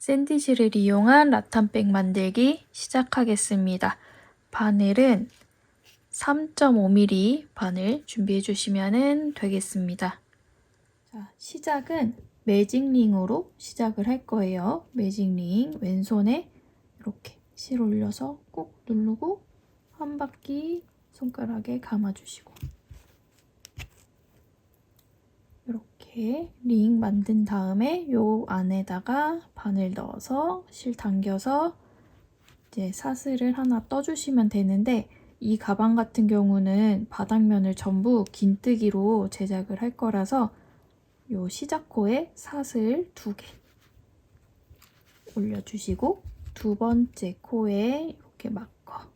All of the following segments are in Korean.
샌디실을 이용한 라탄백 만들기 시작하겠습니다. 바늘은 3.5mm 바늘 준비해 주시면 되겠습니다. 자, 시작은 매직링으로 시작을 할 거예요. 매직링 왼손에 이렇게 실 올려서 꾹 누르고 한 바퀴 손가락에 감아주시고 이렇게 링 만든 다음에 요 안에다가 바늘 넣어서 실 당겨서 이제 사슬을 하나 떠주시면 되는데, 이 가방 같은 경우는 바닥면을 전부 긴뜨기로 제작을 할 거라서 요 시작코에 사슬 2개 올려주시고 두 번째 코에 이렇게 마커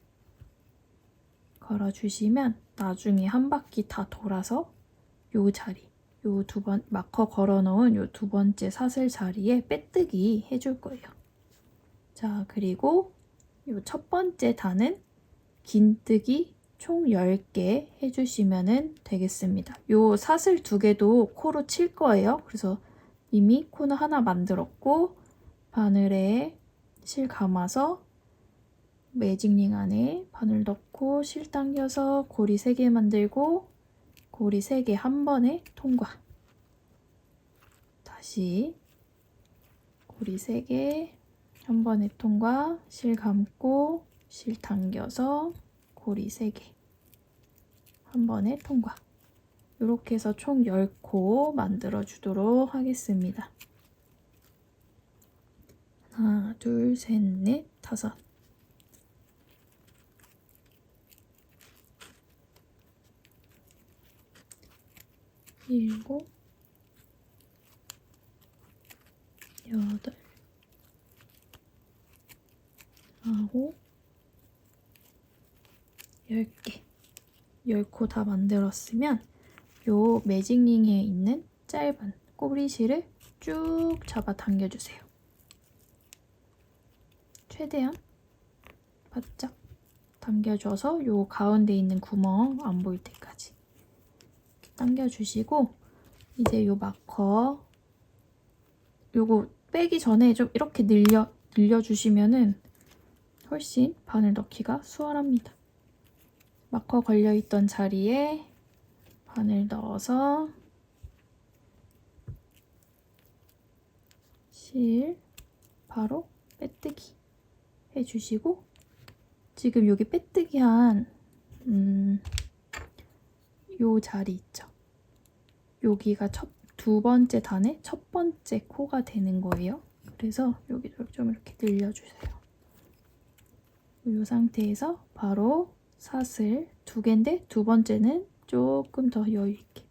걸어주시면 나중에 한 바퀴 다 돌아서 요 자리, 요 마커 걸어놓은 요 두 번째 사슬 자리에 빼뜨기 해줄 거예요. 자, 그리고 요 첫 번째 단은 긴뜨기 총 10개 해주시면 되겠습니다. 요 사슬 2개도 코로 칠 거예요. 그래서 이미 코는 하나 만들었고 바늘에 실 감아서 매직링 안에 바늘 넣고 실 당겨서 고리 3개 만들고 고리 3개 한 번에 통과. 다시 고리 3개 한 번에 통과, 실 감고 실 당겨서 고리 3개 한 번에 통과. 이렇게 해서 총 10코 만들어 주도록 하겠습니다. 하나, 둘, 셋, 넷, 다섯. 일곱, 여덟, 아홉, 10개. 10코 다 만들었으면 요 매직링에 있는 짧은 꼬리실을 쭉 잡아 당겨주세요. 최대한 바짝 당겨줘서 요 가운데 있는 구멍 안 보일 때까지 이렇게 당겨주시고, 이제 요 마커 요거 빼기 전에 좀 이렇게 늘려주시면은 훨씬 바늘 넣기가 수월합니다. 마커 걸려있던 자리에 바늘 넣어서 실 바로 빼뜨기 해주시고, 지금 여기 빼뜨기 한 요 자리 있죠? 여기가 두 번째 단의 첫 번째 코가 되는 거예요. 그래서 여기도 좀 이렇게 늘려주세요. 이 상태에서 바로 사슬 2개인데 두 번째는 조금 더 여유있게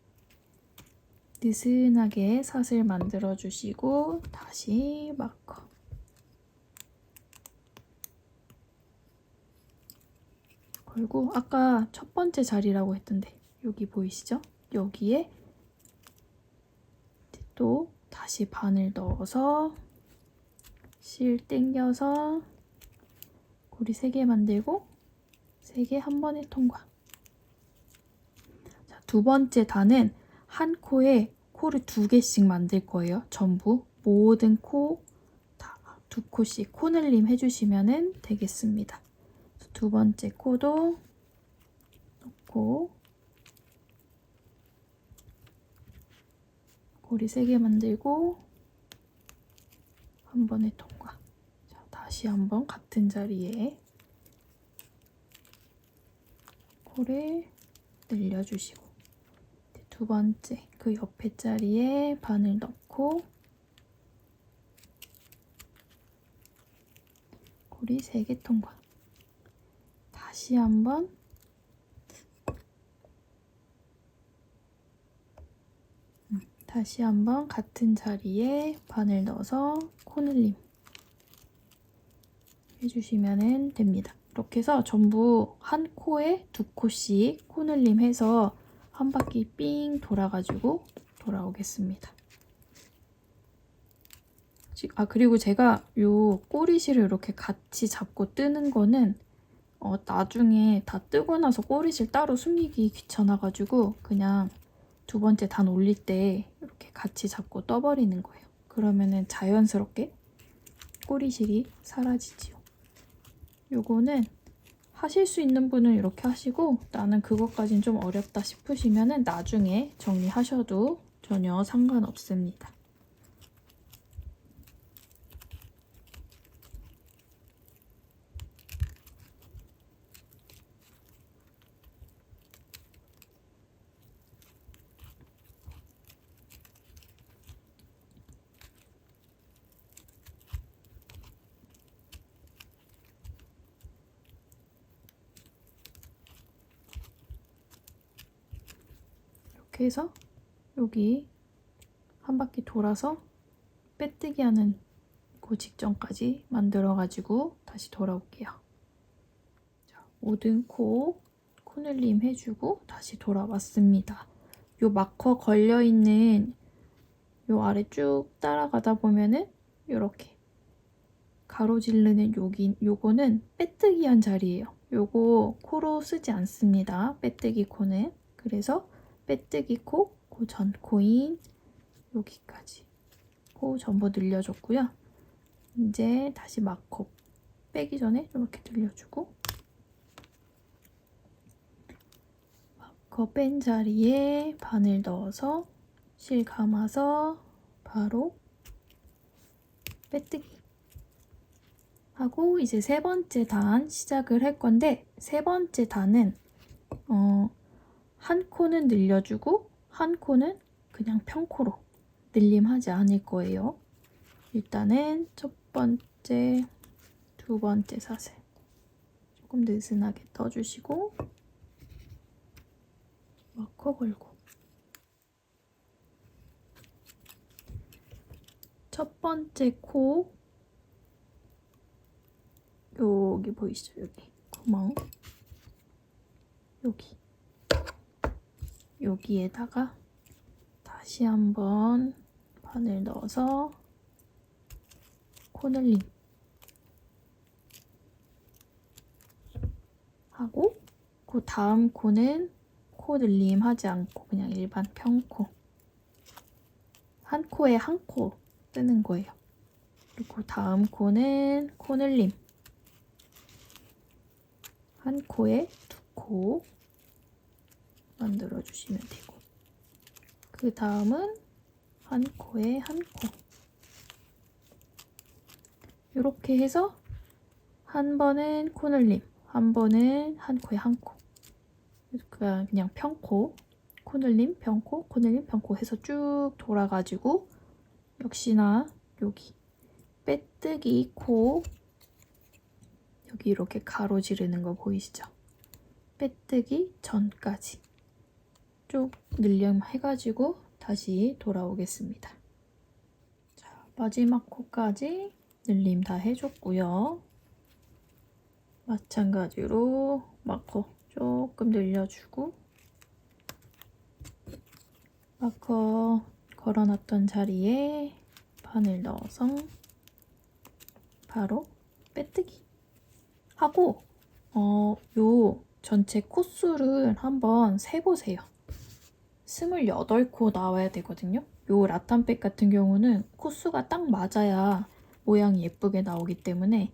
느슨하게 사슬 만들어 주시고 다시 마커 걸고, 아까 첫 번째 자리라고 했던데 여기 보이시죠? 여기에 또 다시 바늘 넣어서 실 당겨서 고리 3개 만들고 3개 한 번에 통과. 자, 두 번째 단은 한 코에 코를 2개씩 만들 거예요. 전부 모든 코 다 2코씩 코늘림 해주시면 되겠습니다. 두 번째 코도 넣고 고리 3개 만들고 한 번에 통과. 자, 다시 한번 같은 자리에 코를 늘려주시고 두 번째 그 옆에 자리에 바늘 넣고 고리 3개 통과. 다시 한번 같은 자리에 바늘 넣어서 코늘림 해주시면 됩니다. 이렇게 해서 전부 한 코에 2코씩 코늘림 해서 한 바퀴 삥 돌아가지고 돌아오겠습니다. 그리고 제가 요 꼬리실을 이렇게 같이 잡고 뜨는 거는 나중에 다 뜨고 나서 꼬리실 따로 숨기기 귀찮아가지고 그냥 두 번째 단 올릴 때 이렇게 같이 잡고 떠버리는 거예요. 그러면은 자연스럽게 꼬리실이 사라지지요. 요거는 하실 수 있는 분은 이렇게 하시고 나는 그것까진 좀 어렵다 싶으시면은 나중에 정리하셔도 전혀 상관없습니다. 이렇게 해서 여기 한 바퀴 돌아서 빼뜨기 하는 그 직전까지 만들어가지고 다시 돌아올게요. 자, 모든 코늘림 해주고 다시 돌아왔습니다. 요 마커 걸려있는 요 아래 쭉 따라가다 보면은 요렇게 가로지르는 요거는 빼뜨기 한 자리예요. 요거 코로 쓰지 않습니다. 빼뜨기 코는. 그래서 빼뜨기 코, 그 전 코인 여기까지 코 전부 늘려줬고요. 이제 다시 마커 빼기 전에 이렇게 늘려주고 마커 뺀 자리에 바늘 넣어서 실 감아서 바로 빼뜨기 하고 이제 세 번째 단 시작을 할 건데 세 번째 단은 한 코는 늘려주고 한 코는 그냥 평코로 늘림하지 않을 거예요. 일단은 첫 번째, 두 번째 사슬 조금 느슨하게 떠주시고 마커 걸고 첫 번째 코 여기 보이시죠? 여기 구멍 여기에다가 다시 한번 바늘 넣어서 코늘림 하고 그 다음 코는 코늘림 하지 않고 그냥 일반 평코 한 코에 한 코 뜨는 거예요. 그리고 다음 코는 코늘림 한 코에 두 코 만들어 주시면 되고 그 다음은 한 코에 한 코 이렇게 해서 한 번은 코늘림 한 번은 한 코에 한 코 그냥 평코 코늘림 평코 코늘림 평코 해서 쭉 돌아가지고 역시나 여기 빼뜨기 코 여기 이렇게 가로지르는 거 보이시죠? 빼뜨기 전까지 쭉 늘림해가지고 다시 돌아오겠습니다. 자, 마지막 코까지 늘림 다 해줬고요. 마찬가지로 마커 조금 늘려주고 마커 걸어놨던 자리에 바늘 넣어서 바로 빼뜨기 하고 요 전체 코수를 한번 세보세요. 28코 나와야 되거든요. 요 라탄백 같은 경우는 코수가 딱 맞아야 모양이 예쁘게 나오기 때문에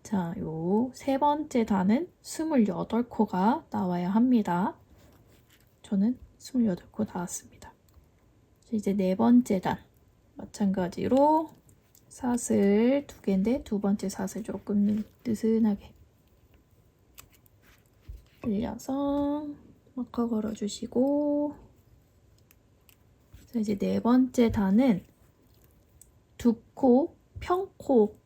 자, 요 세 번째 단은 28코가 나와야 합니다. 저는 28코 나왔습니다. 이제 네 번째 단 마찬가지로 사슬 2개인데 두 번째 사슬 조금 느슨하게 늘려서 마커 걸어주시고 자, 이제 네 번째 단은 두 코, 평코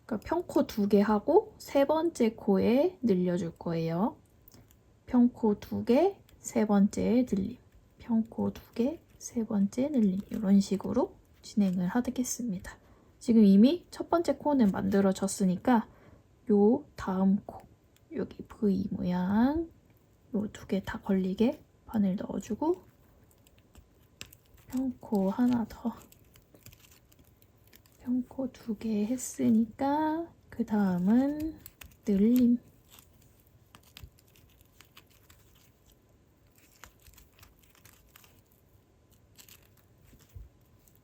그러니까 평코 2개 하고 세 번째 코에 늘려줄 거예요. 평코 2개, 세 번째 늘림 평코 2개, 세 번째 늘림 이런 식으로 진행을 하겠습니다. 지금 이미 첫 번째 코는 만들어졌으니까 요 다음 코 여기 V 모양 요 2개 다 걸리게 바늘 넣어주고 평코 하나 더 평코 2개 했으니까 그 다음은 늘림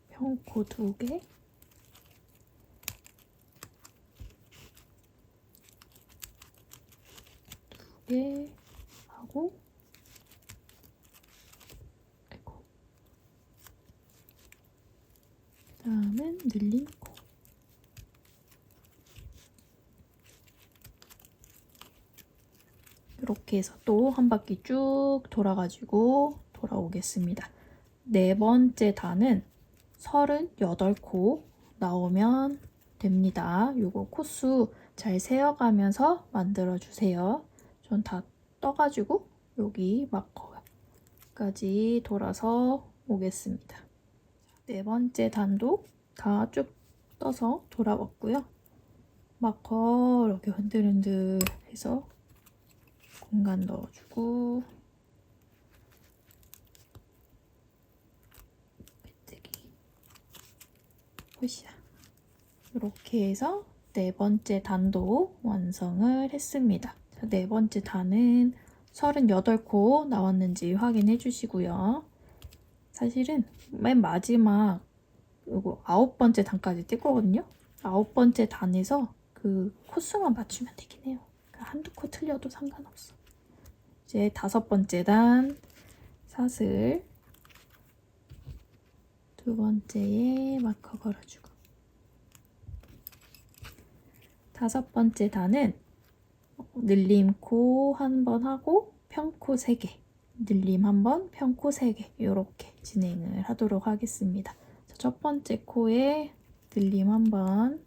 평코 2개 이렇게 하고 다음은 늘린 코. 이렇게 해서 또 한 바퀴 쭉 돌아가지고 돌아오겠습니다. 네 번째 단은 38코 나오면 됩니다. 요거 코수 잘 세어가면서 만들어주세요. 전 다 떠가지고 여기 마커까지 돌아서 오겠습니다. 네 번째 단도 다 쭉 떠서 돌아왔고요. 마커 이렇게 흔들흔들 해서 공간 넣어주고 빼뜨기 굿이야. 이렇게 해서 네 번째 단도 완성을 했습니다. 자, 네 번째 단은 38코 나왔는지 확인해 주시고요. 사실은 맨 마지막 요거 9번째 단까지 뜰 거거든요. 9번째 단에서 그 코수만 맞추면 되긴 해요. 그러니까 한두 코 틀려도 상관없어. 이제 5번째 단 사슬 두 번째에 마커 걸어주고 5번째 단은 늘림 코 한 번 하고 평코 3개 늘림 한 번, 평코 3개 이렇게 진행을 하도록 하겠습니다. 자, 첫 번째 코에 늘림 한 번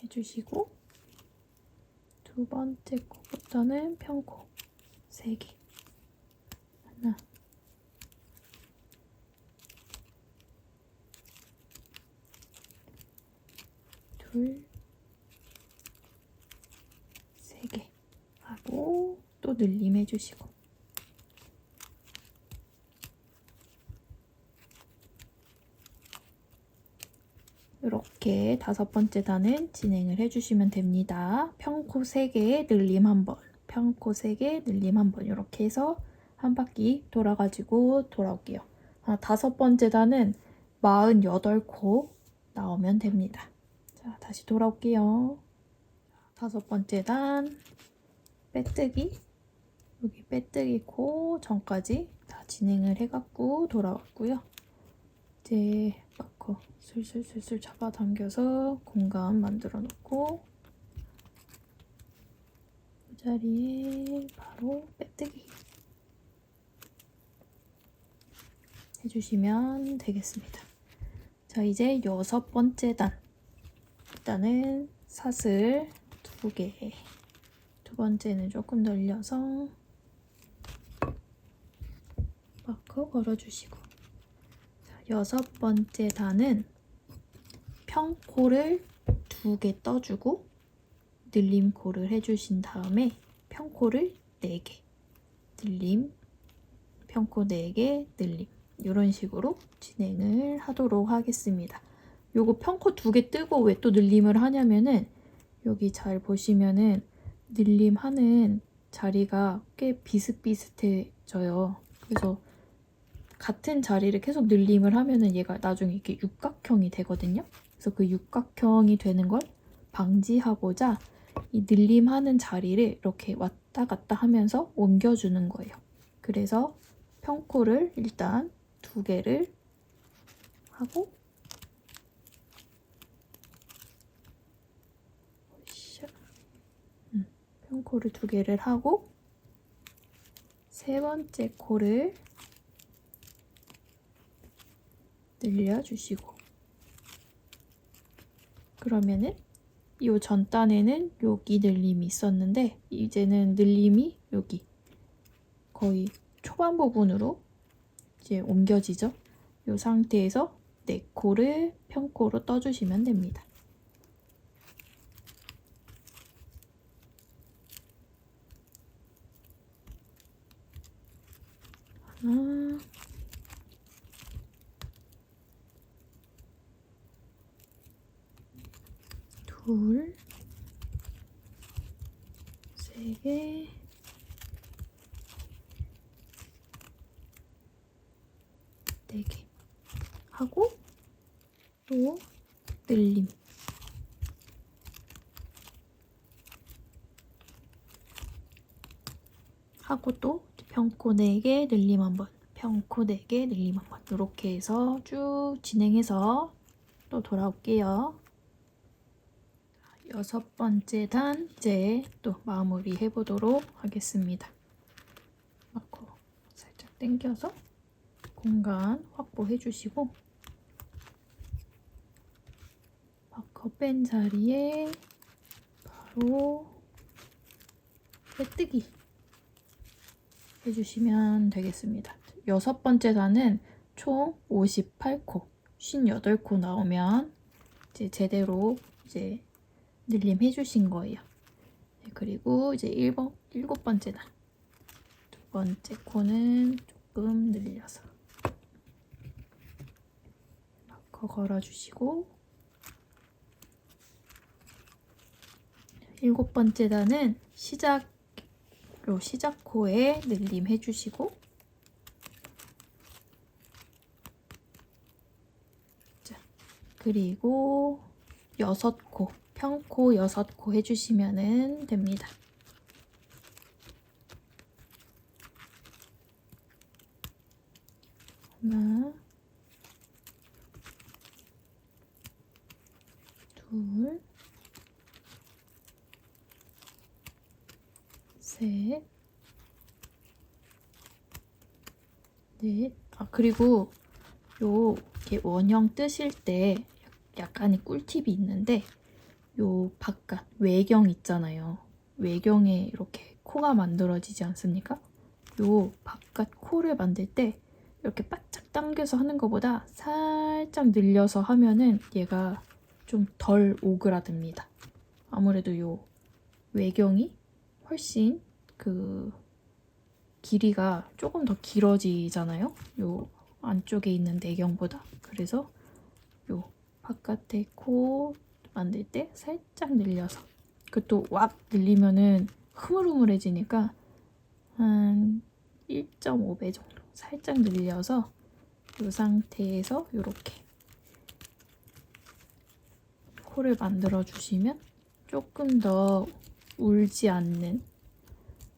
해주시고 두 번째 코부터는 평코 3개 하나 둘 3개 하고 또 늘림 해주시고 이렇게 5번째 단은 진행을 해주시면 됩니다. 평코 3개 늘림 한 번, 평코 3개 늘림 한 번 이렇게 해서 한 바퀴 돌아가지고 돌아올게요. 5번째 단은 48코 나오면 됩니다. 자, 다시 돌아올게요. 5번째 단 빼뜨기 여기 빼뜨기 코 전까지 다 진행을 해갖고 돌아왔고요. 이제 마커 슬슬 잡아당겨서 공간 만들어 놓고 이 자리에 바로 빼뜨기 해주시면 되겠습니다. 자, 이제 6번째 단 일단은 사슬 2개 두 번째는 조금 늘려서 마커 걸어주시고 자, 6번째 단은 평코를 2개 떠주고 늘림코를 해주신 다음에 평코를 4개 늘림 평코 4개 늘림 이런 식으로 진행을 하도록 하겠습니다. 요거 평코 2개 뜨고 왜 또 늘림을 하냐면은 여기 잘 보시면은 늘림하는 자리가 꽤 비슷비슷해져요. 그래서 같은 자리를 계속 늘림을 하면은 얘가 나중에 이렇게 육각형이 되거든요. 그래서 그 육각형이 되는 걸 방지하고자 이 늘림하는 자리를 이렇게 왔다 갔다 하면서 옮겨주는 거예요. 그래서 평코를 일단 2개를 하고 평코를 2개를 하고 세 번째 코를 늘려주시고 그러면은 이 전 단에는 여기 늘림이 있었는데 이제는 늘림이 여기 거의 초반 부분으로 이제 옮겨지죠. 이 상태에서 4코를 평코로 떠주시면 됩니다. 하나 둘 3개 4개 하고 또 늘림. 하고 또 평코 4개, 늘림 한번. 평코 4개, 늘림 한번. 이렇게 해서 쭉 진행해서 또 돌아올게요. 6번째 단 이제 또 마무리 해보도록 하겠습니다. 마커 살짝 당겨서 공간 확보해 주시고 마커 뺀 자리에 바로 빼뜨기 해주시면 되겠습니다. 6번째 단은 총 58코, 58코 나오면 이제 제대로 이제 늘림 해주신 거예요. 그리고 이제 7번째 단, 2번째 코는 조금 늘려서 마커 걸어주시고 7번째 단은 시작 코에 늘림 해주시고 자, 그리고 6코 평코 6코 해주시면 됩니다. 하나, 둘, 셋, 넷. 그리고 이렇게 원형 뜨실 때 약간의 꿀팁이 있는데 요 바깥 외경 있잖아요. 외경에 이렇게 코가 만들어지지 않습니까? 요 바깥 코를 만들 때 이렇게 바짝 당겨서 하는 것보다 살짝 늘려서 하면은 얘가 좀 덜 오그라듭니다. 아무래도 요 외경이 훨씬 그 길이가 조금 더 길어지잖아요. 요 안쪽에 있는 내경보다. 그래서 요 바깥에 코 만들 때 살짝 늘려서 그것도 왁 늘리면은 흐물흐물해지니까 한 1.5배 정도 살짝 늘려서 이 상태에서 이렇게 코를 만들어 주시면 조금 더 울지 않는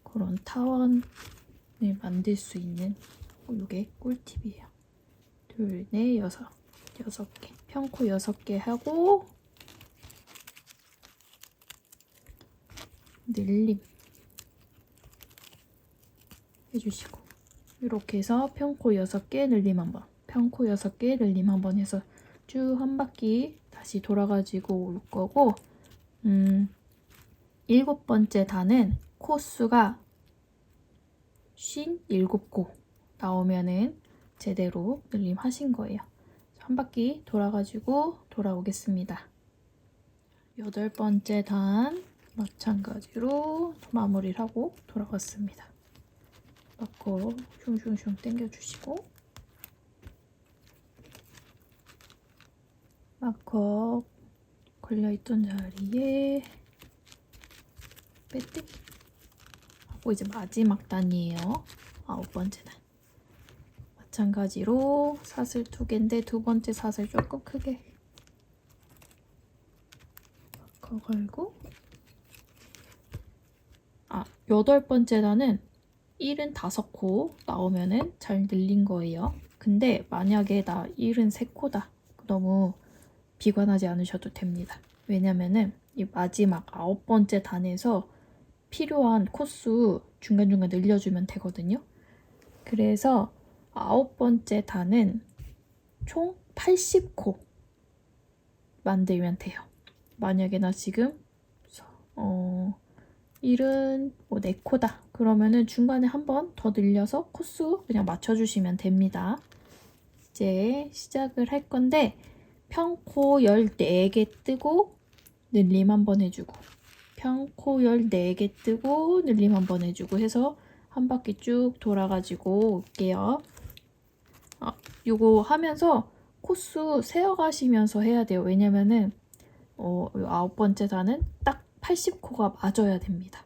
그런 타원을 만들 수 있는 이게 꿀팁이에요. 둘, 넷, 여섯. 6개. 평코 6개 하고 늘림 해주시고 이렇게 해서 평코 6개 늘림 한번 평코 6개 늘림 한번 해서 쭉 한 바퀴 다시 돌아가지고 올 거고 7번째 단은 코수가 57코 나오면은 제대로 늘림 하신 거예요. 한 바퀴 돌아가지고 돌아오겠습니다. 8번째 단 마찬가지로 마무리를 하고 돌아갔습니다. 마커 슝슝슝 당겨주시고 마커 걸려있던 자리에 빼뜨기 하고 이제 마지막 단이에요. 9번째 단 마찬가지로 사슬 2개인데 2번째 사슬 조금 크게 마커 걸고 8번째 단은 75코 나오면은 잘 늘린 거예요. 근데 만약에 나 73코다 너무 비관하지 않으셔도 됩니다. 왜냐면은 이 마지막 9번째 단에서 필요한 코수 중간중간 늘려주면 되거든요. 그래서 9번째 단은 총 80코 만들면 돼요. 만약에 나 지금 74코다 그러면은 중간에 한 번 더 늘려서 코수 그냥 맞춰주시면 됩니다. 이제 시작을 할 건데 평코 14개 뜨고 늘림 한번 해주고 평코 14개 뜨고 늘림 한번 해주고 해서 한 바퀴 쭉 돌아가지고 올게요. 요거 하면서 코수 세어가시면서 해야 돼요. 왜냐면은 9번째 단은 딱 80코가 맞아야 됩니다.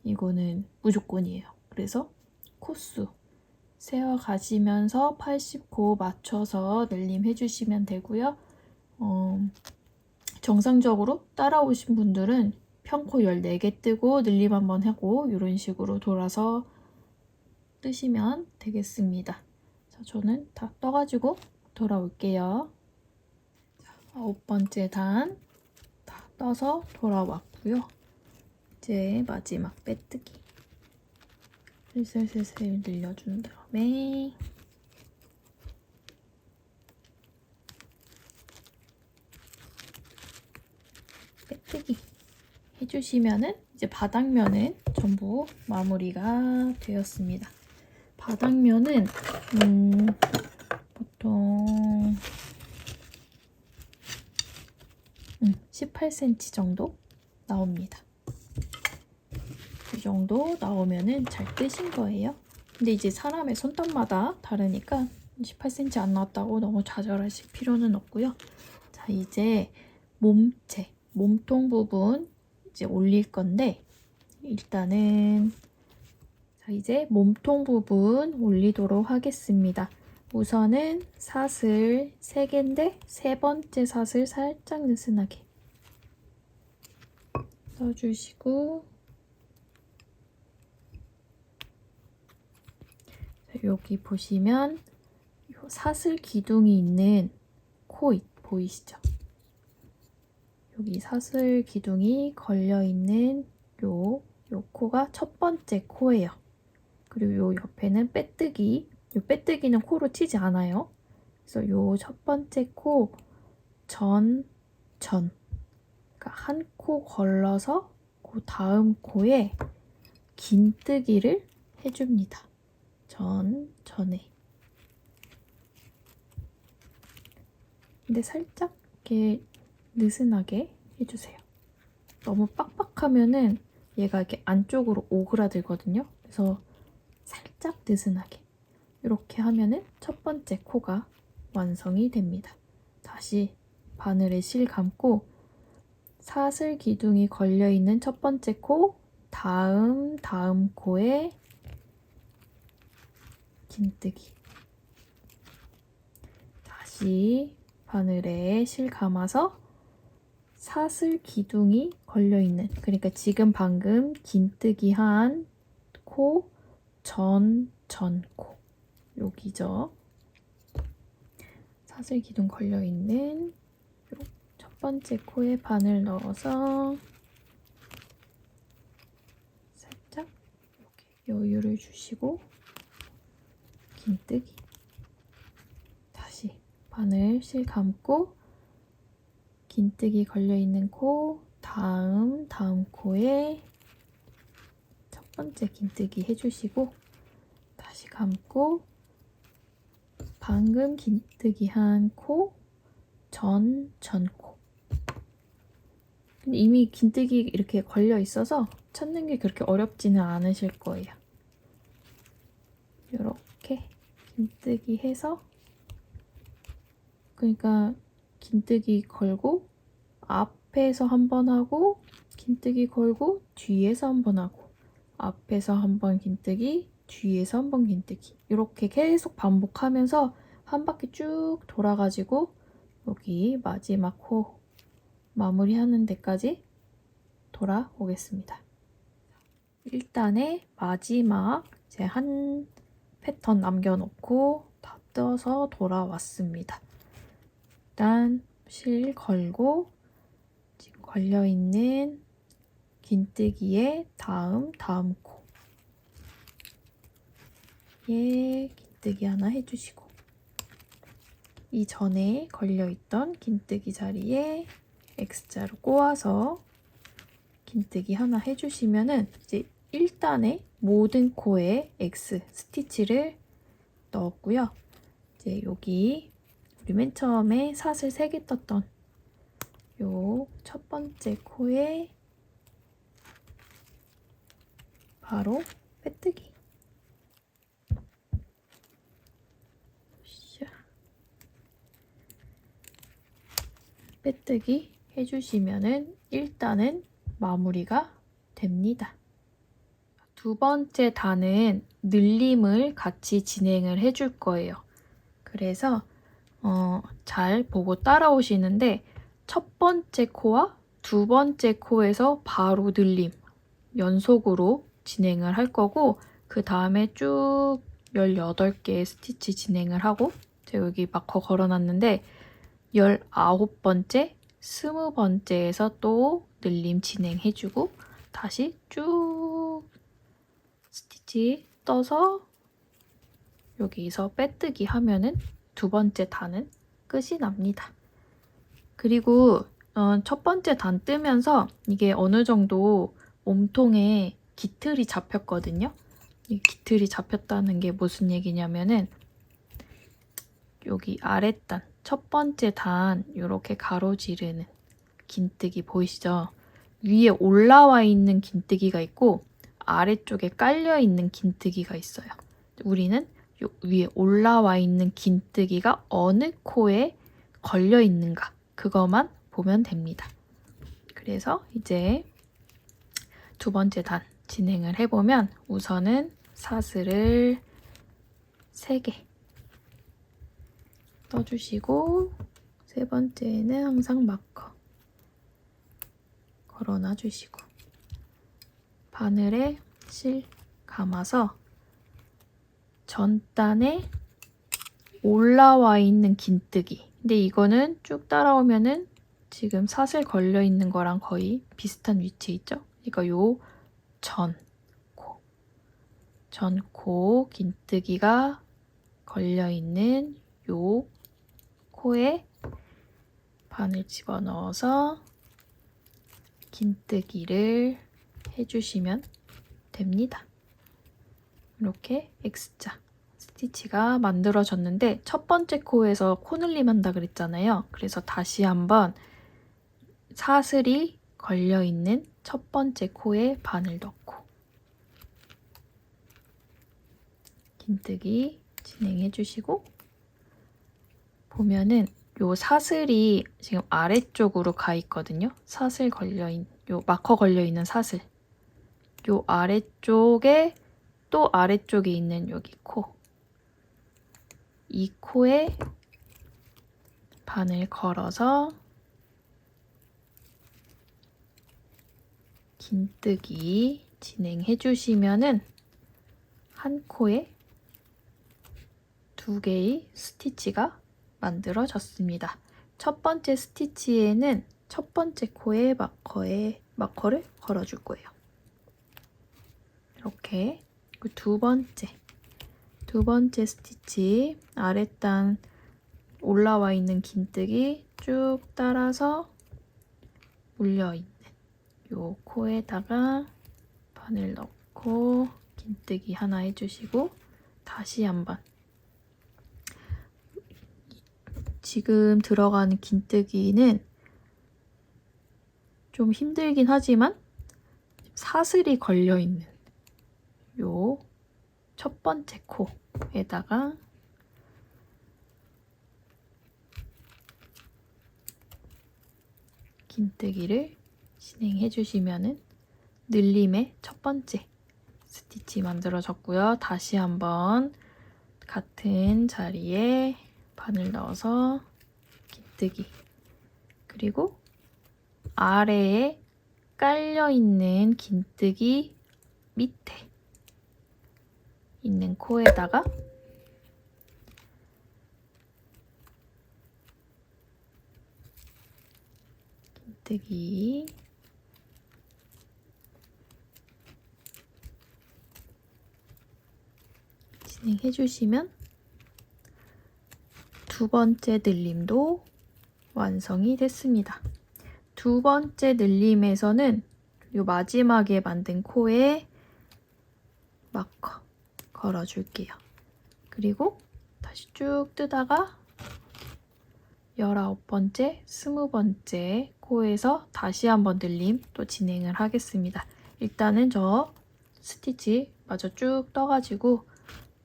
이거는 무조건이에요. 그래서 코수 세어가시면서 80코 맞춰서 늘림 해주시면 되고요. 정상적으로 따라오신 분들은 평코 14개 뜨고 늘림 한번 하고 이런 식으로 돌아서 뜨시면 되겠습니다. 자, 저는 다 떠가지고 돌아올게요. 자, 9번째 단 다 떠서 돌아왔고요. 이제 마지막 빼뜨기 슬슬슬슬 늘려준 다음에 빼뜨기 해주시면은 이제 바닥면은 전부 마무리가 되었습니다. 바닥면은 보통 18cm 정도 나옵니다. 이 정도 나오면은 잘 뜨신 거예요. 근데 이제 사람의 손땀마다 다르니까 18cm 안 나왔다고 너무 좌절하실 필요는 없고요. 자, 이제 몸체, 몸통 부분 이제 올릴 건데 일단은 자, 이제 몸통 부분 올리도록 하겠습니다. 우선은 사슬 3개인데 세 번째 사슬 살짝 느슨하게 넣어주시고 자, 여기 보시면 요 사슬 기둥이 있는 코 보이시죠? 여기 사슬 기둥이 걸려있는 요 코가 첫 번째 코예요. 그리고 요 옆에는 빼뜨기, 요 빼뜨기는 코로 치지 않아요. 그래서 요 첫 번째 코 그러니까 한 코 걸러서 그 다음 코에 긴뜨기를 해줍니다. 전에. 근데 살짝 이렇게 느슨하게 해주세요. 너무 빡빡하면은 얘가 이렇게 안쪽으로 오그라들거든요. 그래서 살짝 느슨하게 이렇게 하면은 첫 번째 코가 완성이 됩니다. 다시 바늘에 실 감고 사슬 기둥이 걸려있는 첫 번째 코, 다음 코에 긴뜨기. 다시 바늘에 실 감아서 사슬 기둥이 걸려있는, 그러니까 지금 방금 긴뜨기 한 코, 전코 여기죠. 사슬 기둥 걸려있는 첫 번째 코에 바늘 넣어서 살짝 이렇게 여유를 주시고 긴뜨기. 다시 바늘 실 감고 긴뜨기 걸려있는 코, 다음 코에 첫 번째 긴뜨기 해주시고 다시 감고 방금 긴뜨기 한 코, 전코. 근데 이미 긴뜨기 이렇게 걸려 있어서 찾는 게 그렇게 어렵지는 않으실 거예요. 이렇게 긴뜨기 해서 그러니까 긴뜨기 걸고 앞에서 한 번 하고 긴뜨기 걸고 뒤에서 한 번 하고 앞에서 한 번 긴뜨기 뒤에서 한 번 긴뜨기 이렇게 계속 반복하면서 한 바퀴 쭉 돌아가지고 여기 마지막 코 마무리하는 데까지 돌아오겠습니다. 1단의 마지막 이제 한 패턴 남겨놓고 다 떠서 돌아왔습니다. 일단 실 걸고 지금 걸려있는 긴뜨기의 다음 코에 긴뜨기 하나 해주시고 이 전에 걸려있던 긴뜨기 자리에 X자로 꼬아서 긴뜨기 하나 해주시면은 이제 1단의 모든 코에 X 스티치를 넣었고요. 이제 여기 우리 맨 처음에 사슬 3개 떴던 요 첫 번째 코에 바로 빼뜨기. 빼뜨기 해주시면은 1단은 마무리가 됩니다. 두 번째 단은 늘림을 같이 진행을 해줄 거예요. 그래서 잘 보고 따라오시는데 첫 번째 코와 두 번째 코에서 바로 늘림 연속으로 진행을 할 거고, 그 다음에 쭉 18개의 스티치 진행을 하고, 제가 여기 마커 걸어놨는데 19번째, 20번째에서 또 늘림 진행해주고 다시 쭉 스티치 떠서 여기서 빼뜨기 하면은 두 번째 단은 끝이 납니다. 그리고 첫 번째 단 뜨면서 이게 어느 정도 몸통에 기틀이 잡혔거든요. 이 기틀이 잡혔다는 게 무슨 얘기냐면은 여기 아랫단, 첫 번째 단 이렇게 가로지르는 긴뜨기 보이시죠? 위에 올라와 있는 긴뜨기가 있고 아래쪽에 깔려 있는 긴뜨기가 있어요. 우리는 요 위에 올라와 있는 긴뜨기가 어느 코에 걸려 있는가 그것만 보면 됩니다. 그래서 이제 두 번째 단 진행을 해보면 우선은 사슬을 3개 떠주시고 세 번째는 항상 마커 걸어놔 주시고 바늘에 실 감아서 전단에 올라와 있는 긴뜨기, 근데 이거는 쭉 따라오면은 지금 사슬 걸려 있는 거랑 거의 비슷한 위치에 있죠? 그러니까 요 전코 긴뜨기가 걸려 있는 요 코에 바늘 집어넣어서 긴뜨기를 해주시면 됩니다. 이렇게 X자 스티치가 만들어졌는데 첫 번째 코에서 코늘림 한다 그랬잖아요. 그래서 다시 한번 사슬이 걸려있는 첫 번째 코에 바늘 넣고 긴뜨기 진행해 주시고, 보면은 요 사슬이 지금 아래쪽으로 가 있거든요. 사슬 걸려있는 요 마커 걸려있는 사슬 요 아래쪽에 또 아래쪽에 있는 여기 코, 이 코에 바늘 걸어서 긴뜨기 진행해 주시면은 한 코에 2개의 스티치가 만들어졌습니다. 첫 번째 스티치에는 첫 번째 코에 마커를 걸어줄 거예요. 이렇게 두 번째 스티치 아랫단 올라와 있는 긴뜨기 쭉 따라서 물려있는 요 코에다가 바늘 넣고 긴뜨기 하나 해주시고, 다시 한번 지금 들어가는 긴뜨기는 좀 힘들긴 하지만 사슬이 걸려있는 요 첫 번째 코에다가 긴뜨기를 진행해 주시면은 늘림의 첫 번째 스티치 만들어졌고요. 다시 한번 같은 자리에 바늘 넣어서 긴뜨기, 그리고 아래에 깔려있는 긴뜨기 밑에 있는 코에다가 긴뜨기 진행해 주시면 두 번째 늘림도 완성이 됐습니다. 두 번째 늘림에서는 요 마지막에 만든 코에 마커 걸어줄게요. 그리고 다시 쭉 뜨다가 19번째, 20번째 코에서 다시 한번 늘림 또 진행을 하겠습니다. 일단은 저 스티치 마저 쭉 떠가지고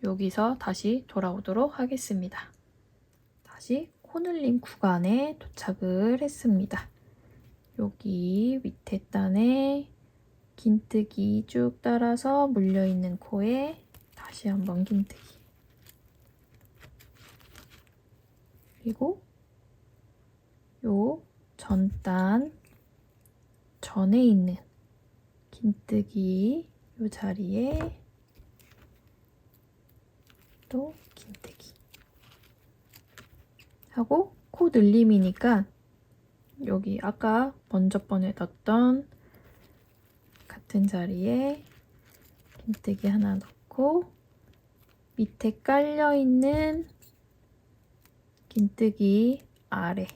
여기서 다시 돌아오도록 하겠습니다. 다시 코늘림 구간에 도착을 했습니다. 여기 밑에 단에 긴뜨기 쭉 따라서 물려있는 코에 다시 한번 긴뜨기, 그리고 요 전단 전에 있는 긴뜨기 이 자리에 또 긴뜨기 하고 코 늘림이니까 여기 아까 먼저 번에 넣었던 같은 자리에 긴뜨기 하나 넣고 밑에 깔려있는 긴뜨기 아래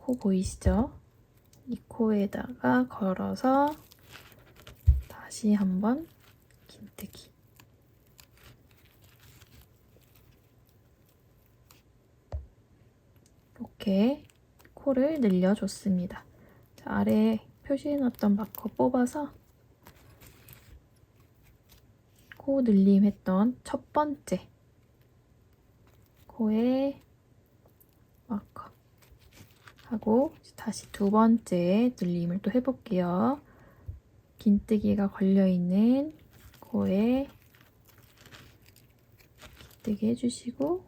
코 보이시죠? 이 코에다가 걸어서 다시 한번 긴뜨기. 이렇게 코를 늘려줬습니다. 자, 아래에 표시해놨던 마커 뽑아서 코 늘림 했던 첫 번째 코에 마커 하고 다시 두 번째 늘림을 또 해볼게요. 긴뜨기가 걸려있는 코에 긴뜨기 해주시고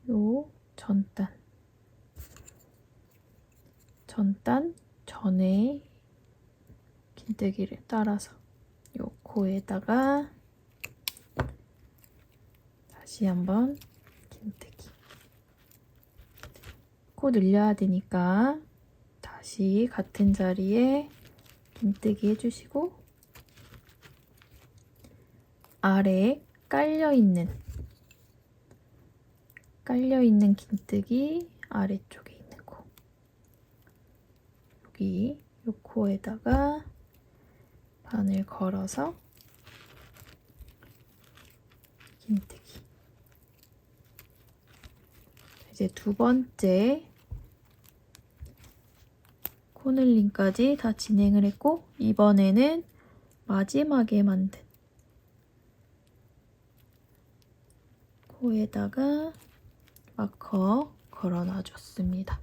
요 전단 전에 긴뜨기를 따라서 요 코에다가 다시 한번 긴뜨기. 코 늘려야 되니까 다시 같은 자리에 긴뜨기 해주시고 아래에 깔려있는 긴뜨기 아래쪽에 있는 코 여기 요 코에다가 바늘 걸어서 긴뜨기. 이제 두 번째 코늘림까지 다 진행을 했고 이번에는 마지막에 만든 코에다가 마커 걸어놔줬습니다.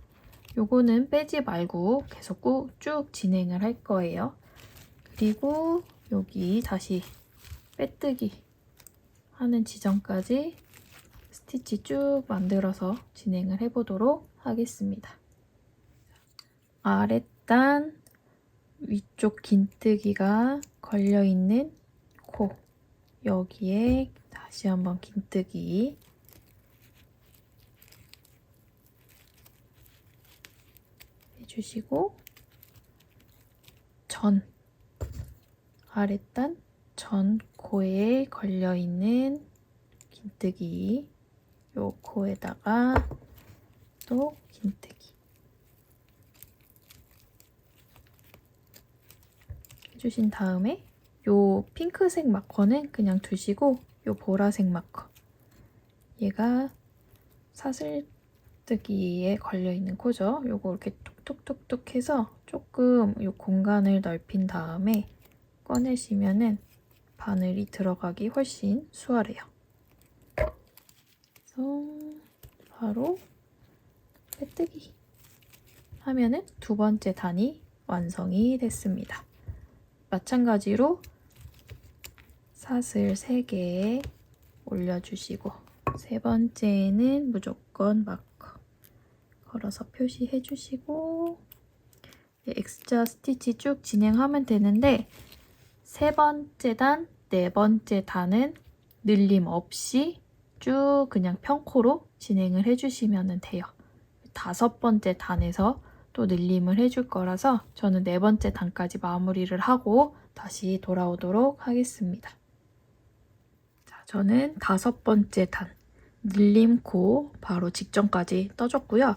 요거는 빼지 말고 계속 쭉 진행을 할 거예요. 그리고 여기 다시 빼뜨기 하는 지점까지 스티치 쭉 만들어서 진행을 해보도록 하겠습니다. 아랫단 위쪽 긴뜨기가 걸려있는 코 여기에 다시 한번 긴뜨기 해주시고 아랫단 전 코에 걸려있는 긴뜨기 요 코에다가 또 긴뜨기 해주신 다음에 요 핑크색 마커는 그냥 두시고 요 보라색 마커 얘가 사슬뜨기에 걸려있는 코죠. 요거 이렇게 톡톡톡톡 해서 조금 요 공간을 넓힌 다음에 꺼내시면은 바늘이 들어가기 훨씬 수월해요. 그래서 바로 빼뜨기 하면은 두 번째 단이 완성이 됐습니다. 마찬가지로 사슬 3개 올려주시고 세 번째는 무조건 마커 걸어서 표시해주시고 X자 스티치 쭉 진행하면 되는데 세 번째 단, 네 번째 단은 늘림 없이 쭉 그냥 평코로 진행을 해주시면 돼요. 다섯 번째 단에서 또 늘림을 해줄 거라서 저는 네 번째 단까지 마무리를 하고 다시 돌아오도록 하겠습니다. 자, 저는 다섯 번째 단 늘림코 바로 직전까지 떠줬고요.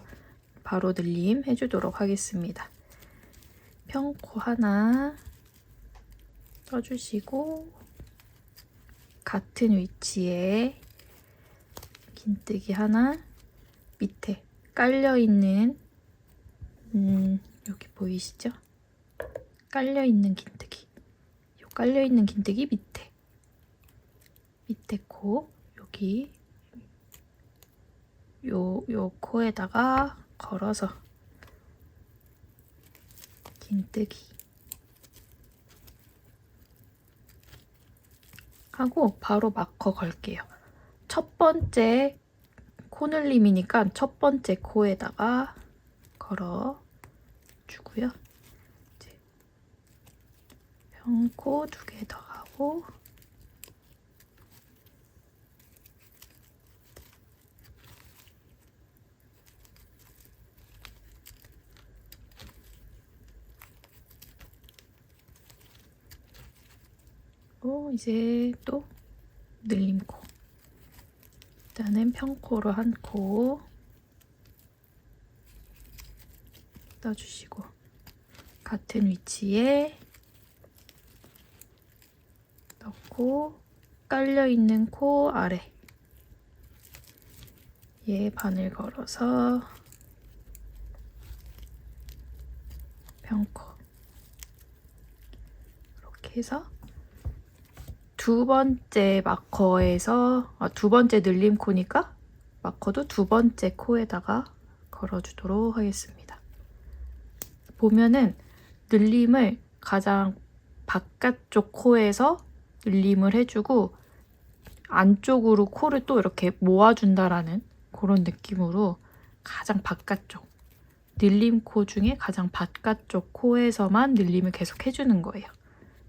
바로 늘림 해주도록 하겠습니다. 평코 하나 떠주시고 같은 위치에 긴뜨기 하나 밑에 깔려있는 여기 보이시죠? 깔려있는 긴뜨기 요 깔려있는 긴뜨기 밑에 코 여기 요 코에다가 걸어서 긴뜨기 하고 바로 마커 걸게요. 첫 번째 코늘림이니까 첫 번째 코에다가 걸어주고요. 이제 평코 2개 더 하고 이제 또 늘림코. 일단은 평코로 한 코 떠주시고 같은 위치에 넣고 깔려있는 코 아래 얘 바늘 걸어서 평코 이렇게 해서 두 번째 마커에서 두 번째 늘림 코니까 마커도 두 번째 코에다가 걸어주도록 하겠습니다. 보면은 늘림을 가장 바깥쪽 코에서 늘림을 해주고 안쪽으로 코를 또 이렇게 모아준다라는 그런 느낌으로 가장 바깥쪽 늘림 코 중에 가장 바깥쪽 코에서만 늘림을 계속 해주는 거예요.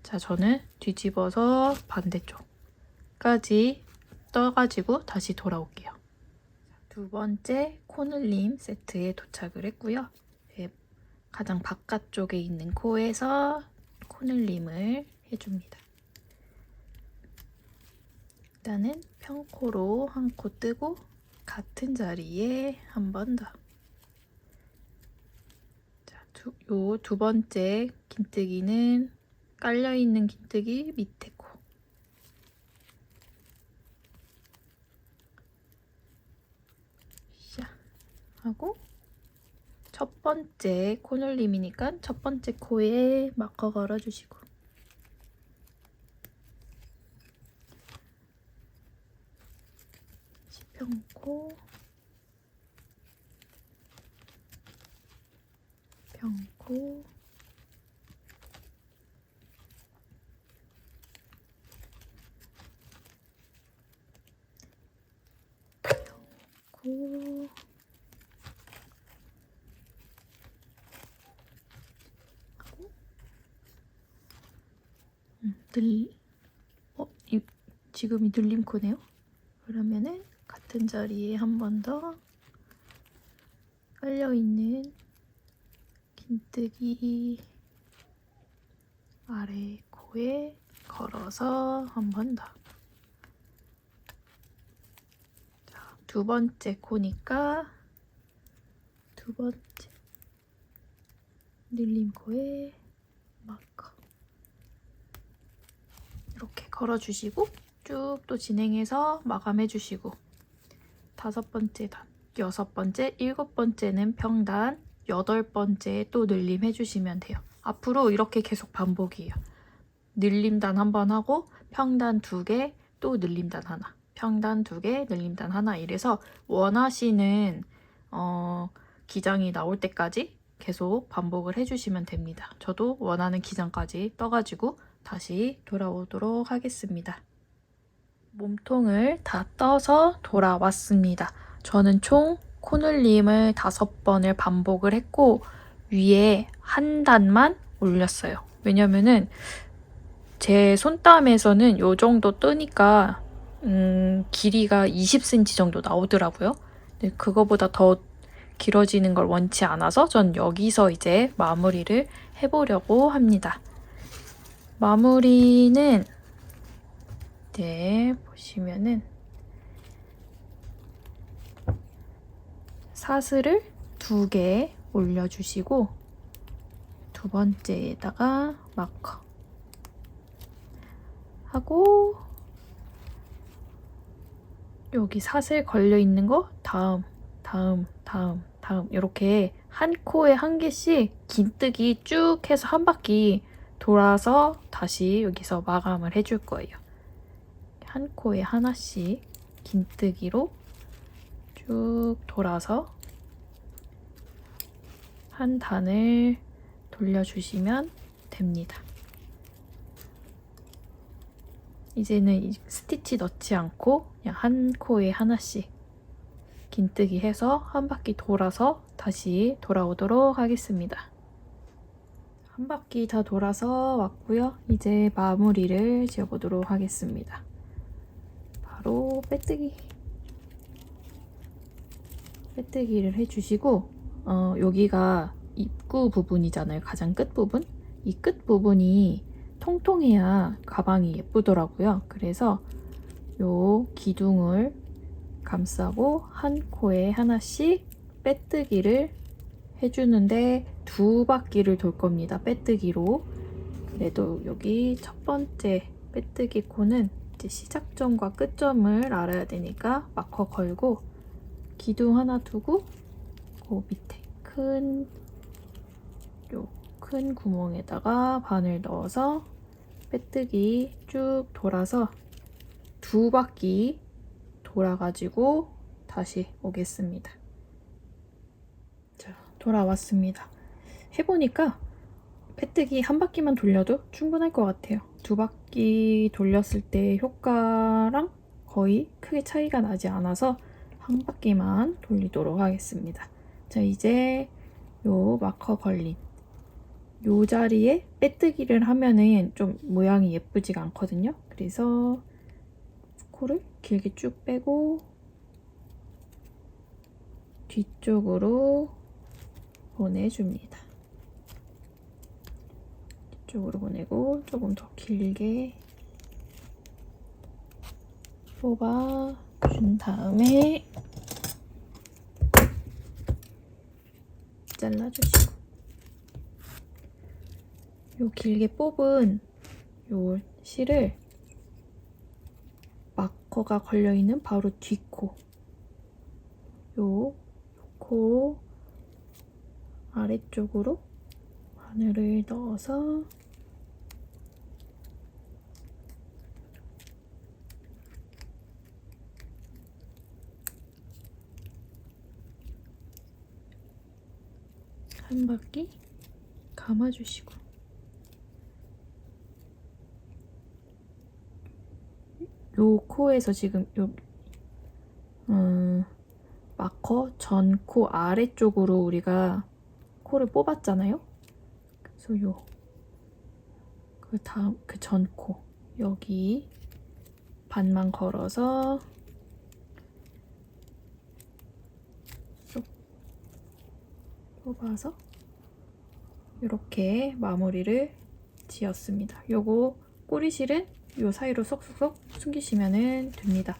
자, 저는 뒤집어서 반대쪽까지 떠가지고 다시 돌아올게요. 두 번째 코늘림 세트에 도착을 했고요. 가장 바깥쪽에 있는 코에서 코늘림을 해줍니다. 일단은 평코로 한 코 뜨고 같은 자리에 한 번 더. 자, 요 두 번째 긴뜨기는 깔려있는 긴뜨기 밑에 코. 샤 하고 첫 번째 코늘림이니까 첫 번째 코에 마커 걸어주시고 평코 평코 평코 하고 지금이 늘림 코네요. 그러면은 같은 자리에 한 번 더 깔려있는 긴뜨기 아래 코에 걸어서 한 번 더. 자, 두 번째 코니까 두 번째 늘림 코에 마커 이렇게 걸어주시고 쭉 또 진행해서 마감해주시고 다섯 번째 단, 여섯 번째, 일곱 번째는 평단, 여덟 번째 또 늘림 해주시면 돼요. 앞으로 이렇게 계속 반복이에요. 늘림단 한 번 하고 평단 2개, 또 늘림단 하나, 평단 2개, 늘림단 하나 이래서 원하시는 기장이 나올 때까지 계속 반복을 해주시면 됩니다. 저도 원하는 기장까지 떠가지고 다시 돌아오도록 하겠습니다. 몸통을 다 떠서 돌아왔습니다. 저는 총 코늘림을 5번을 반복을 했고 위에 한 단만 올렸어요. 왜냐면은 제 손땀에서는 이 정도 뜨니까 길이가 20cm 정도 나오더라고요. 근데 그거보다 더 길어지는 걸 원치 않아서 전 여기서 이제 마무리를 해보려고 합니다. 마무리는 이제 보시면은 사슬을 2개 올려주시고 두 번째에다가 마커 하고 여기 사슬 걸려있는 거 다음 이렇게 한 코에 한 개씩 긴뜨기 쭉 해서 한 바퀴 돌아서 다시 여기서 마감을 해줄 거예요. 한 코에 하나씩 긴뜨기로 쭉 돌아서 한 단을 돌려주시면 됩니다. 이제는 스티치 넣지 않고 그냥 한 코에 하나씩 긴뜨기 해서 한 바퀴 돌아서 다시 돌아오도록 하겠습니다. 한 바퀴 다 돌아서 왔고요. 이제 마무리를 지어보도록 하겠습니다. 바로 빼뜨기를 해주시고 여기가 입구 부분이잖아요. 가장 끝 부분. 이 끝 부분이 통통해야 가방이 예쁘더라고요. 그래서 요 기둥을 감싸고 한 코에 하나씩 빼뜨기를 해주는데 2바퀴를 돌 겁니다. 빼뜨기로. 그래도 여기 첫 번째 빼뜨기 코는 이제 시작점과 끝점을 알아야 되니까 마커 걸고 기둥 하나 두고 그 밑에 큰 구멍에다가 바늘 넣어서 빼뜨기 쭉 돌아서 2바퀴 돌아가지고 다시 오겠습니다. 자, 돌아왔습니다. 해보니까 빼뜨기 한 바퀴만 돌려도 충분할 것 같아요. 2바퀴 돌렸을 때 효과랑 거의 크게 차이가 나지 않아서 한 바퀴만 돌리도록 하겠습니다. 자, 이제 요 마커 걸린 요 자리에 빼뜨기를 하면은 좀 모양이 예쁘지가 않거든요. 그래서 코를 길게 쭉 빼고 뒤쪽으로 보내줍니다. 뒤쪽으로 보내고 조금 더 길게 뽑아준 다음에 잘라주시고 요 길게 뽑은 요 실을 마커가 걸려있는 바로 뒷코 요 코 아래쪽으로 바늘을 넣어서 한 바퀴 감아주시고 요 코에서 지금 요 마커 전 코 아래쪽으로 우리가 코를 뽑았잖아요. 그래서 요 그 다음 그 전 코 여기 반만 걸어서 쏙 뽑아서 이렇게 마무리를 지었습니다. 요거 꼬리실은 요 사이로 쏙쏙쏙 숨기시면 됩니다.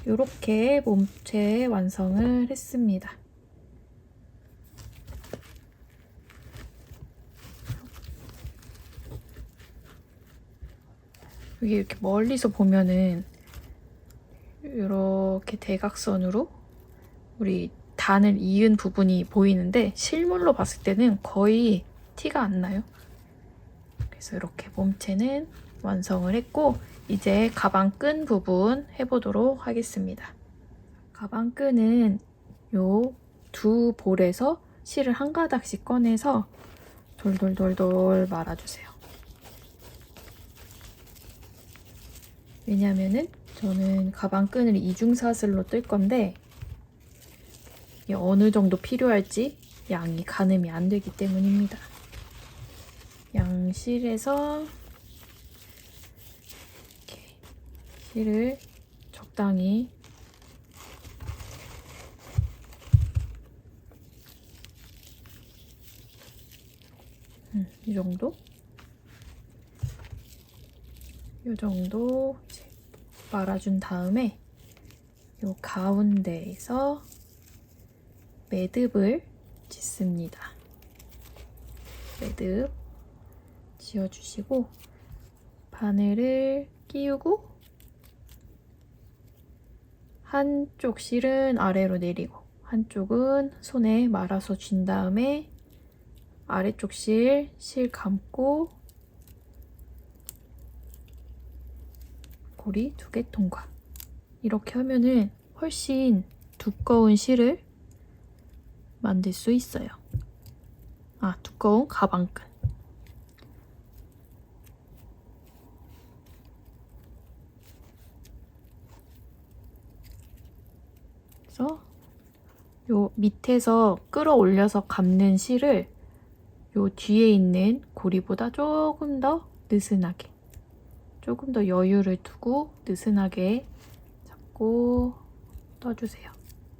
이렇게 몸체 완성을 했습니다. 여기 이렇게 멀리서 보면은 이렇게 대각선으로 우리 단을 이은 부분이 보이는데 실물로 봤을 때는 거의 티가 안 나요. 그래서 이렇게 몸체는 완성을 했고 이제 가방 끈 부분 해보도록 하겠습니다. 가방 끈은 요 2볼에서 실을 한 가닥씩 꺼내서 돌돌돌돌 말아주세요. 왜냐면은 저는 가방 끈을 이중사슬로 뜰 건데 어느 정도 필요할지 양이 가늠이 안 되기 때문입니다. 양실에서 이렇게 실을 적당히 이 정도? 이 정도 이제 말아준 다음에 이 가운데에서 매듭을 짓습니다. 매듭 지어주시고 바늘을 끼우고 한쪽 실은 아래로 내리고 한쪽은 손에 말아서 쥔 다음에 아래쪽 실 감고 고리 2개 통과. 이렇게 하면은 훨씬 두꺼운 실을 만들 수 있어요. 두꺼운 가방끈. 그래서 밑에서 끌어올려서 감는 실을 요 뒤에 있는 고리보다 조금 더 느슨하게, 조금 더 여유를 두고 느슨하게 잡고 떠주세요.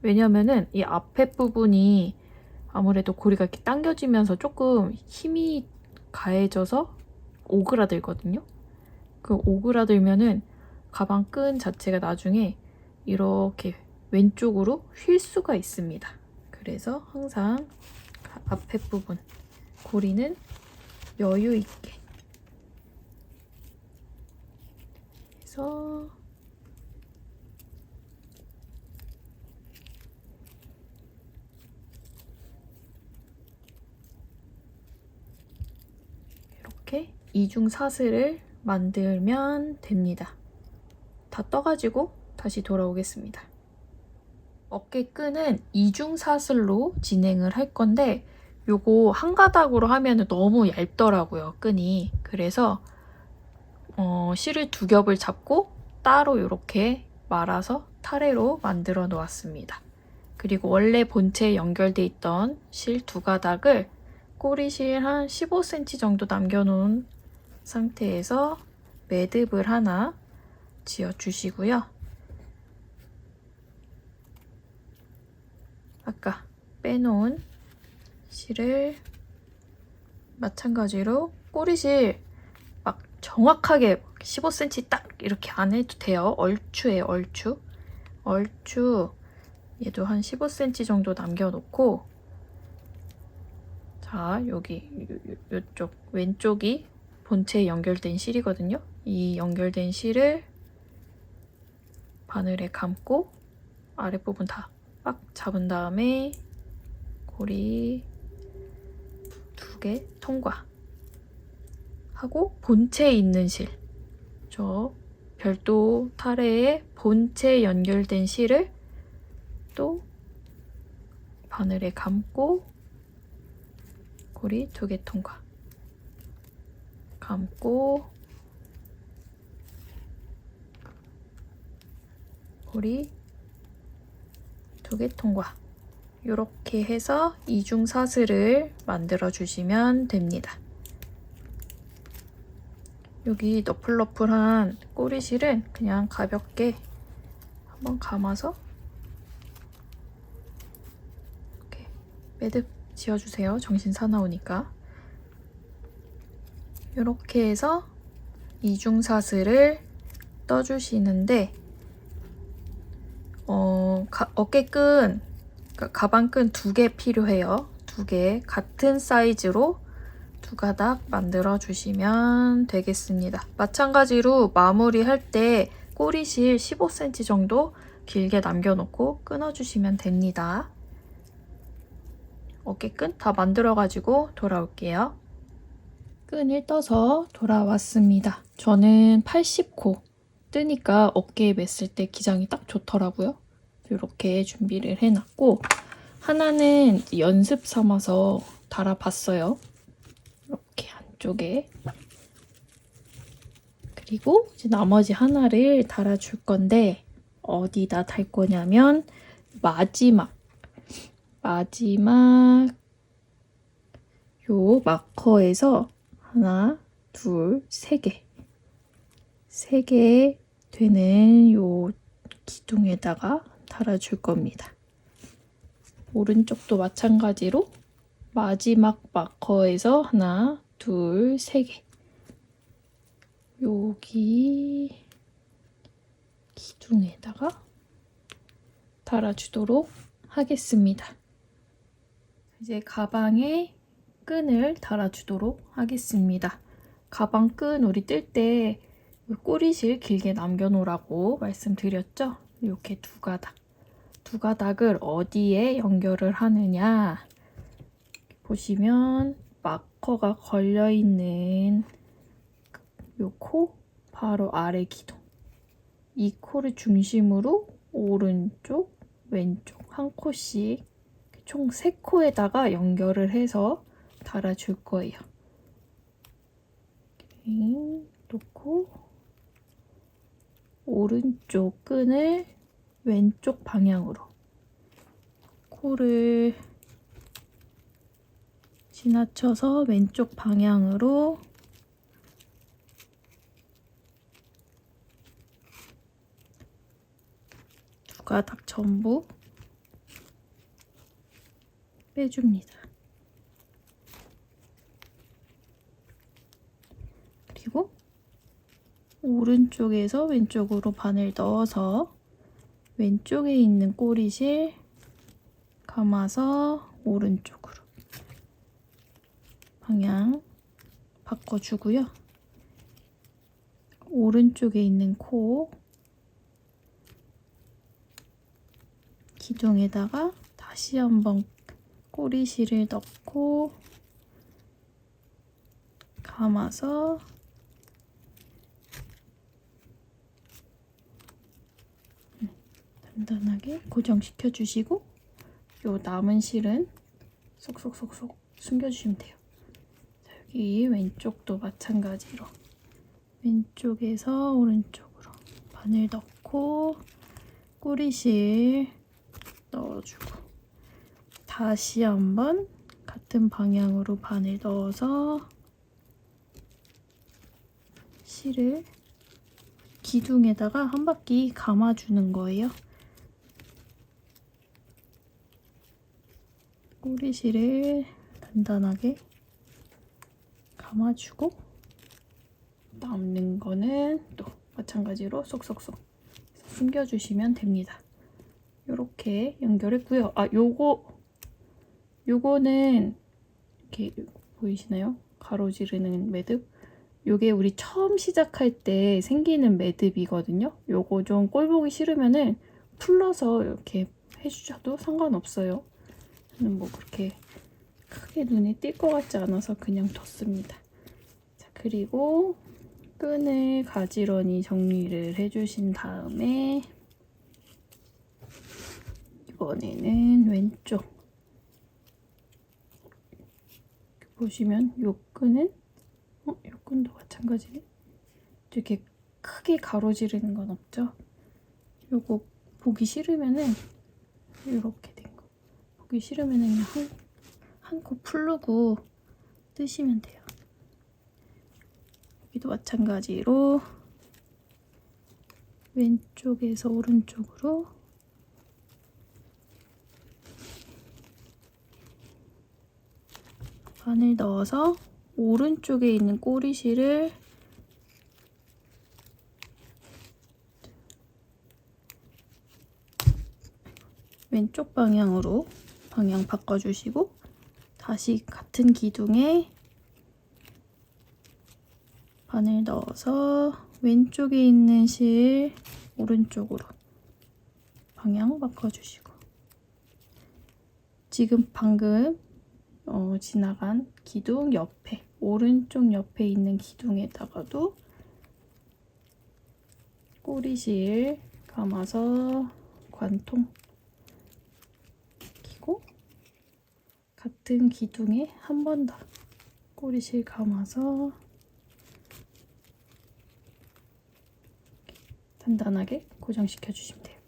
왜냐면은 이 앞에 부분이 아무래도 고리가 이렇게 당겨지면서 조금 힘이 가해져서 오그라들거든요. 그 오그라들면은 가방 끈 자체가 나중에 이렇게 왼쪽으로 휠 수가 있습니다. 그래서 항상 앞에 부분 고리는 여유 있게 해서 이렇게 이중 사슬을 만들면 됩니다. 다 떠가지고 다시 돌아오겠습니다. 어깨끈은 이중 사슬로 진행을 할 건데 요거 한 가닥으로 하면 너무 얇더라고요, 끈이. 그래서 실을 두 겹을 잡고 따로 이렇게 말아서 타래로 만들어 놓았습니다. 그리고 원래 본체에 연결돼 있던 실 두 가닥을 꼬리실 한 15cm 정도 남겨놓은 상태에서 매듭을 하나 지어주시고요. 아까 빼놓은 실을 마찬가지로 꼬리실 막 정확하게 15cm 딱 이렇게 안 해도 돼요. 얼추예요, 얼추. 얼추 얘도 한 15cm 정도 남겨놓고, 자 여기 요쪽 왼쪽이 본체에 연결된 실이거든요. 이 연결된 실을 바늘에 감고 아랫부분 다 꽉 잡은 다음에 고리 2개 통과 하고, 본체에 있는 실, 저 별도 타래에 본체에 연결된 실을 또 바늘에 감고 고리 2개 통과, 감고 고리 2개 통과, 이렇게 해서 이중 사슬을 만들어 주시면 됩니다. 여기 너플너플한 꼬리실은 그냥 가볍게 한번 감아서 이렇게 매듭 지어주세요. 정신 사나우니까. 이렇게 해서 이중 사슬을 떠주시는데, 어깨끈, 가방끈 2개 필요해요. 2개 같은 사이즈로 2가닥 만들어 주시면 되겠습니다. 마찬가지로 마무리할 때 꼬리실 15cm 정도 길게 남겨놓고 끊어주시면 됩니다. 어깨끈 다 만들어가지고 돌아올게요. 끈을 떠서 돌아왔습니다. 저는 80코 뜨니까 어깨에 맸을 때 기장이 딱 좋더라고요. 이렇게 준비를 해놨고, 하나는 연습 삼아서 달아봤어요. 이렇게 안쪽에. 그리고 이제 나머지 하나를 달아줄 건데, 어디다 달 거냐면 마지막 요 마커에서 하나, 둘, 세 개 되는 요 기둥에다가 달아줄 겁니다. 오른쪽도 마찬가지로 마지막 마커에서 하나, 둘, 세 개, 여기 기둥에다가 달아주도록 하겠습니다. 이제 가방에 끈을 달아주도록 하겠습니다. 가방 끈 우리 뜰 때 꼬리실 길게 남겨놓으라고 말씀드렸죠? 이렇게 2가닥을 어디에 연결을 하느냐, 보시면 마커가 걸려있는 요 코 바로 아래 기둥, 이 코를 중심으로 오른쪽 왼쪽 한 코씩 총 3코에다가 연결을 해서 달아줄 거예요. 이렇게 놓고 오른쪽 끈을 왼쪽 방향으로 코를 지나쳐서 왼쪽 방향으로 두 가닥 전부 빼줍니다. 그리고 오른쪽에서 왼쪽으로 바늘 넣어서 왼쪽에 있는 꼬리실 감아서 오른쪽으로 방향 바꿔주고요. 오른쪽에 있는 코 기둥에다가 다시 한번 꼬리실을 넣고 감아서 단단하게 고정시켜 주시고 요 남은 실은 쏙쏙쏙쏙 숨겨주시면 돼요. 자, 여기 왼쪽도 마찬가지로 왼쪽에서 오른쪽으로 바늘 넣고 꼬리실 넣어주고 다시 한번 같은 방향으로 바늘 넣어서 실을 기둥에다가 한 바퀴 감아주는 거예요. 꼬리실을 단단하게 감아주고 남는 거는 또 마찬가지로 쏙쏙쏙 숨겨주시면 됩니다. 이렇게 연결했고요. 아, 요거는 이렇게 보이시나요? 가로지르는 매듭. 요게 우리 처음 시작할 때 생기는 매듭이거든요. 요거 좀 꼴보기 싫으면은 풀러서 이렇게 해주셔도 상관없어요. 저는 뭐 그렇게 크게 눈에 띌 것 같지 않아서 그냥 뒀습니다. 자, 그리고 끈을 가지런히 정리를 해주신 다음에 이번에는 왼쪽 보시면 요 끈은 요 끈도 마찬가지네. 이렇게 크게 가로지르는 건 없죠. 요거 보기 싫으면은 이렇게 된 거 보기 싫으면은 그냥 한 코 풀르고 뜨시면 돼요. 여기도 마찬가지로 왼쪽에서 오른쪽으로 바늘 넣어서 오른쪽에 있는 꼬리실을 왼쪽 방향으로 방향 바꿔주시고 다시 같은 기둥에 바늘 넣어서 왼쪽에 있는 실 오른쪽으로 방향 바꿔주시고 지금 방금 지나간 기둥 옆에 오른쪽 옆에 있는 기둥에다가도 꼬리실 감아서 관통 끼고 같은 기둥에 한 번 더 꼬리실 감아서 단단하게 고정시켜 주시면 돼요.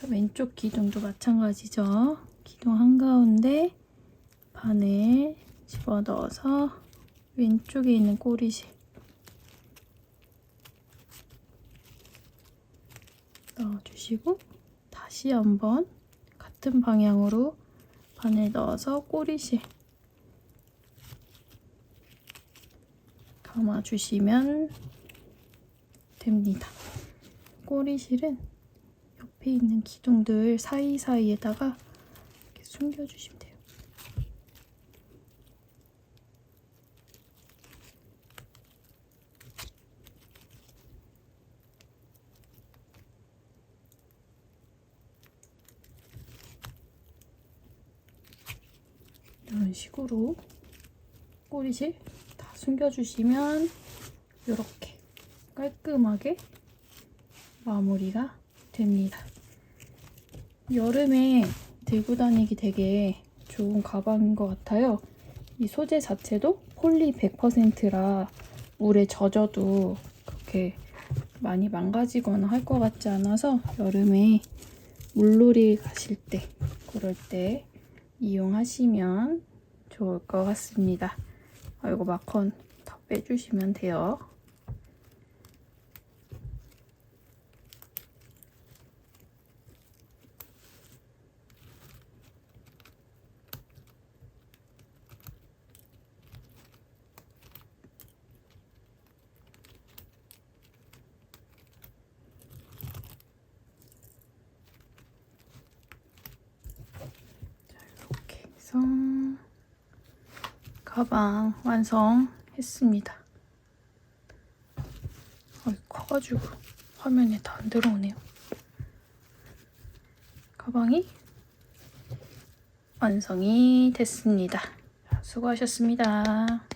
왼쪽 기둥도 마찬가지죠. 기둥 한가운데 바늘 집어넣어서 왼쪽에 있는 꼬리실 넣어주시고 다시 한번 같은 방향으로 바늘 넣어서 꼬리실 감아주시면 됩니다. 꼬리실은 옆에 있는 기둥들 사이사이에다가 이렇게 숨겨주시면 돼요. 이런 식으로 꼬리실 다 숨겨주시면 이렇게 깔끔하게 마무리가 됩니다. 여름에 들고 다니기 되게 좋은 가방인 것 같아요. 이 소재 자체도 폴리 100%라 물에 젖어도 그렇게 많이 망가지거나 할 것 같지 않아서 여름에 물놀이 가실 때, 그럴 때 이용하시면 좋을 것 같습니다. 이거 마커 다 빼주시면 돼요. 이렇게 해서 가방 완성했습니다. 커가지고 화면에 다 안 들어오네요. 가방이 완성이 됐습니다. 수고하셨습니다.